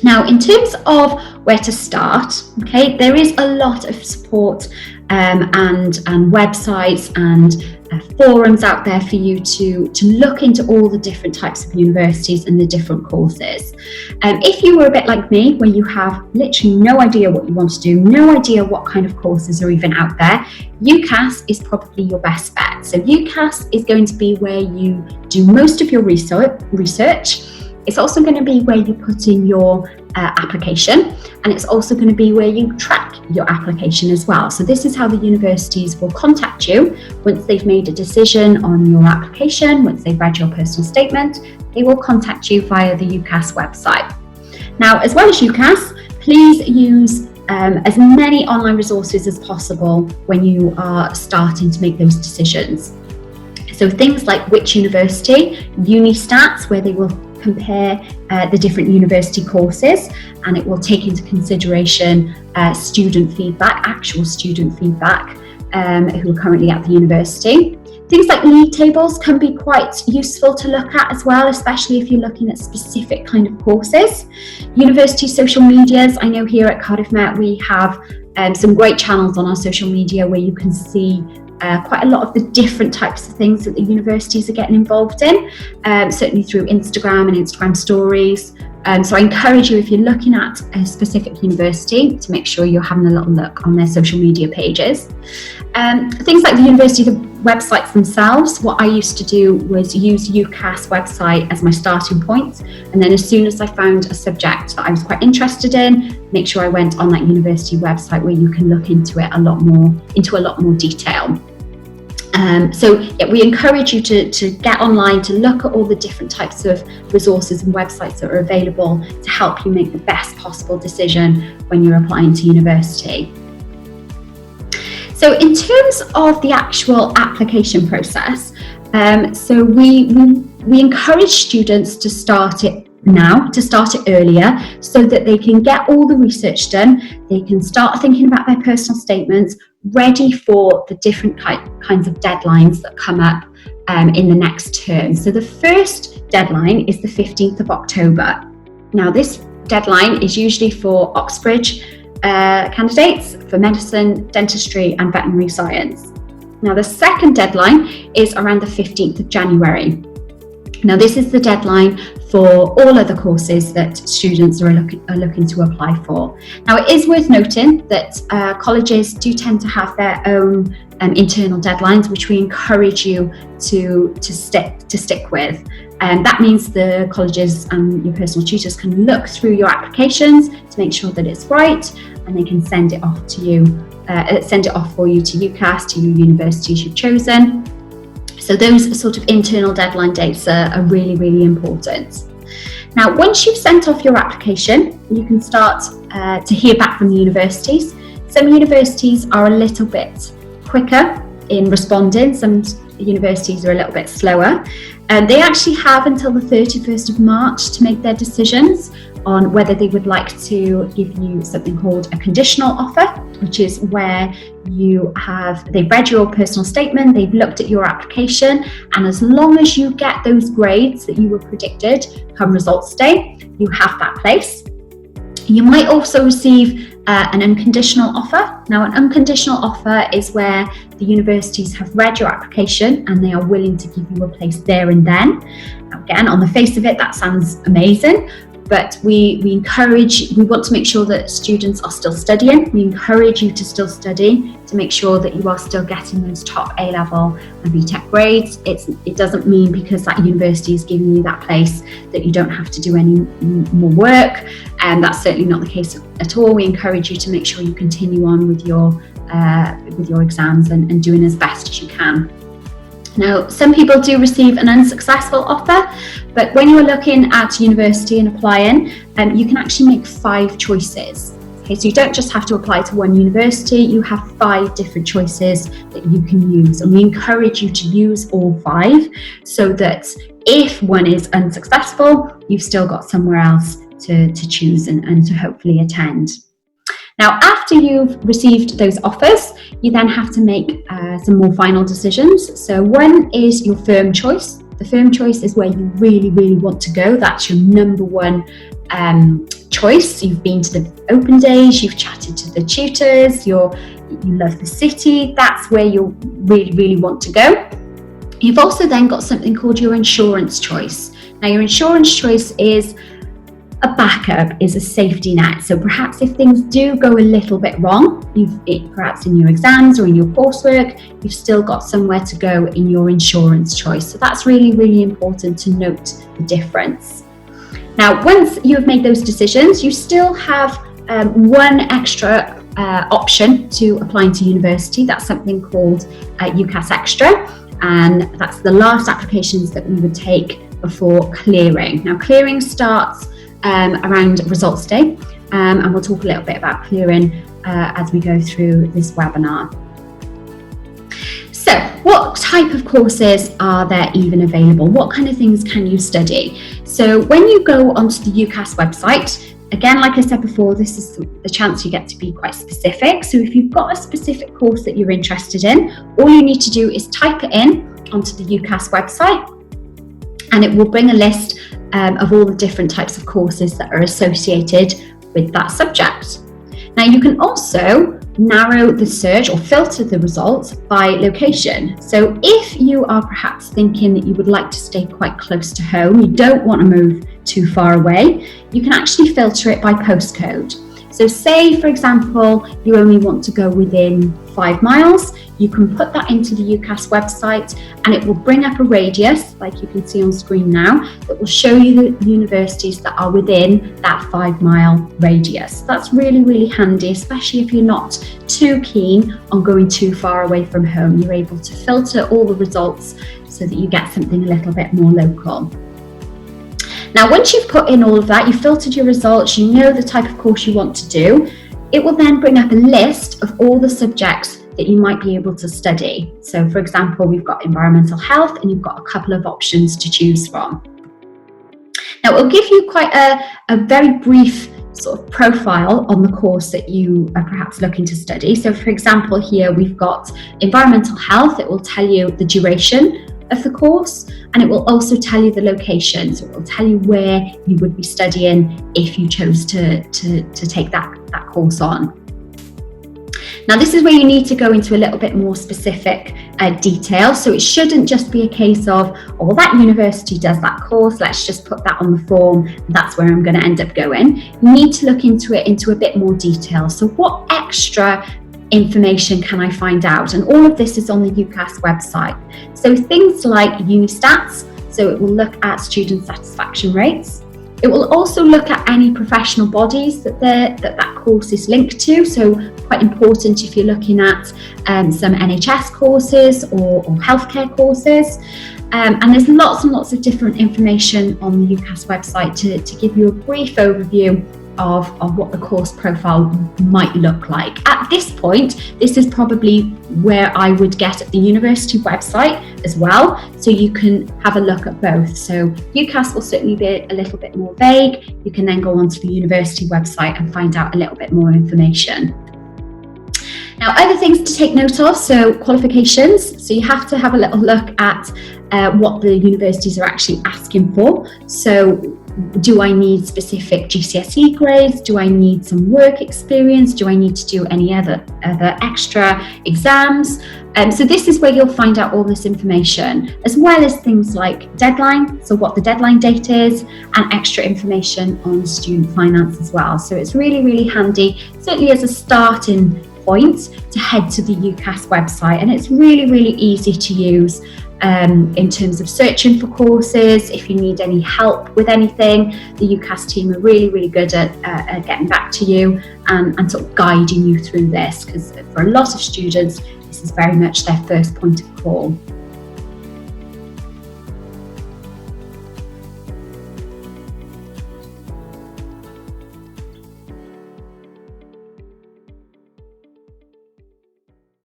Now, in terms of where to start, okay, there is a lot of support and websites and forums out there for you to look into all the different types of universities and the different courses. If you were a bit like me, where you have literally no idea what you want to do, no idea what kind of courses are even out there, UCAS is probably your best bet. So UCAS is going to be where you do most of your research. It's also going to be where you put in your application, and it's also going to be where you track your application as well. So this is how the universities will contact you once they've made a decision on your application. Once they've read your personal statement, they will contact you via the UCAS website. Now, as well as UCAS, please use as many online resources as possible when you are starting to make those decisions. So things like which university, Unistats, where they will compare the different university courses, and it will take into consideration student feedback, actual student feedback, who are currently at the university. Things like league tables can be quite useful to look at as well, especially if you're looking at specific kind of courses. University social medias, I know here at Cardiff Met we have some great channels on our social media where you can see quite a lot of the different types of things that the universities are getting involved in, certainly through Instagram and Instagram stories. So I encourage you, if you're looking at a specific university, to make sure you're having a little look on their social media pages. Things like the university websites themselves, what I used to do was use UCAS website as my starting point, and then as soon as I found a subject that I was quite interested in, make sure I went on that university website where you can look into it a lot more detail. So yeah, we encourage you to get online, to look at all the different types of resources and websites that are available to help you make the best possible decision when you're applying to university. So in terms of the actual application process, so we encourage students to start it now, to start it earlier, so that they can get all the research done, they can start thinking about their personal statements, ready for the different kinds of deadlines that come up in the next term. So the first deadline is the 15th of October. Now this deadline is usually for Oxbridge candidates for medicine, dentistry and veterinary science. Now the second deadline is around the 15th of January. Now this is the deadline for all other courses that students are looking to apply for. Now it is worth noting that colleges do tend to have their own internal deadlines, which we encourage you to stick with. And that means the colleges and your personal tutors can look through your applications to make sure that it's right, and they can send it off to you, for you to UCAS, to your universities you've chosen. So those sort of internal deadline dates are really, really important. Now, once you've sent off your application, you can start to hear back from the universities. Some universities are a little bit quicker in responding. Some universities are a little bit slower. They actually have until the 31st of March to make their decisions on whether they would like to give you something called a conditional offer, which is where they've read your personal statement, they've looked at your application, and as long as you get those grades that you were predicted come results day, you have that place. You might also receive an unconditional offer. Now, an unconditional offer is where the universities have read your application and they are willing to give you a place there and then. Again, on the face of it, that sounds amazing. But we want to make sure that students are still studying. We encourage you to still study, to make sure that you are still getting those top A-level and BTEC grades. It doesn't mean because that university is giving you that place that you don't have to do any more work, and that's certainly not the case at all. We encourage you to make sure you continue on with your exams and doing as best as you can. Now, some people do receive an unsuccessful offer, but when you're looking at university and applying, you can actually make 5 choices. Okay, so you don't just have to apply to one university, you have 5 different choices that you can use. And we encourage you to use all 5 so that if one is unsuccessful, you've still got somewhere else to choose and to hopefully attend. Now, after you've received those offers, you then have to make some more final decisions. So one is your firm choice. The firm choice is where you really, really want to go. That's your number one choice. You've been to the open days, you've chatted to the tutors, you love the city, that's where you really, really want to go. You've also then got something called your insurance choice. Now, your insurance choice is a backup, is a safety net. So perhaps if things do go a little bit wrong, perhaps in your exams or in your coursework, you've still got somewhere to go in your insurance choice. So that's really, really important to note the difference. Now, once you have made those decisions, you still have one extra option to applying to university. That's something called UCAS Extra, and that's the last applications that we would take before clearing. Now, clearing starts around results day, and we'll talk a little bit about clearing as we go through this webinar. So, what type of courses are there even available? What kind of things can you study? So, when you go onto the UCAS website, again, like I said before, this is the chance you get to be quite specific. So if you've got a specific course that you're interested in, all you need to do is type it in onto the UCAS website, and it will bring a list of all the different types of courses that are associated with that subject. Now, you can also narrow the search or filter the results by location. So if you are perhaps thinking that you would like to stay quite close to home, you don't want to move too far away, you can actually filter it by postcode. So say, for example, you only want to go within 5 miles, you can put that into the UCAS website and it will bring up a radius, like you can see on screen now, that will show you the universities that are within that 5-mile radius. That's really, really handy, especially if you're not too keen on going too far away from home. You're able to filter all the results so that you get something a little bit more local. Now, once you've put in all of that, you've filtered your results, you know the type of course you want to do, it will then bring up a list of all the subjects that you might be able to study. So, for example, we've got environmental health and you've got a couple of options to choose from. Now, it'll give you quite a very brief sort of profile on the course that you are perhaps looking to study. So, for example, here we've got environmental health. It will tell you the duration of the course, and it will also tell you the location. So it will tell you where you would be studying if you chose to take that course on. Now, this is where you need to go into a little bit more specific detail. So it shouldn't just be a case of, oh, well, that university does that course, let's just put that on the form, and that's where I'm going to end up going. You need to look into it into a bit more detail. So what extra information can I find out? And all of this is on the UCAS website. So things like Unistats, so it will look at student satisfaction rates. It will also look at any professional bodies that course is linked to. So quite important if you're looking at some NHS courses or healthcare courses. And there's lots and lots of different information on the UCAS website to give you a brief overview of what the course profile might look like. At this point, this is probably where I would get at the university website as well, so you can have a look at both. So UCAS will certainly be a little bit more vague. You can then go onto the university website and find out a little bit more information. Now, other things to take note of, so qualifications. So you have to have a little look at what the universities are actually asking for. So do I need specific GCSE grades? Do I need some work experience? Do I need to do any other extra exams? So this is where you'll find out all this information, as well as things like deadline, so what the deadline date is, and extra information on student finance as well. So it's really, really handy, certainly as a starting point, to head to the UCAS website, and it's really, really easy to use in terms of searching for courses. If you need any help with anything, the UCAS team are really, really good at getting back to you and sort of guiding you through this, because for a lot of students, this is very much their first point of call.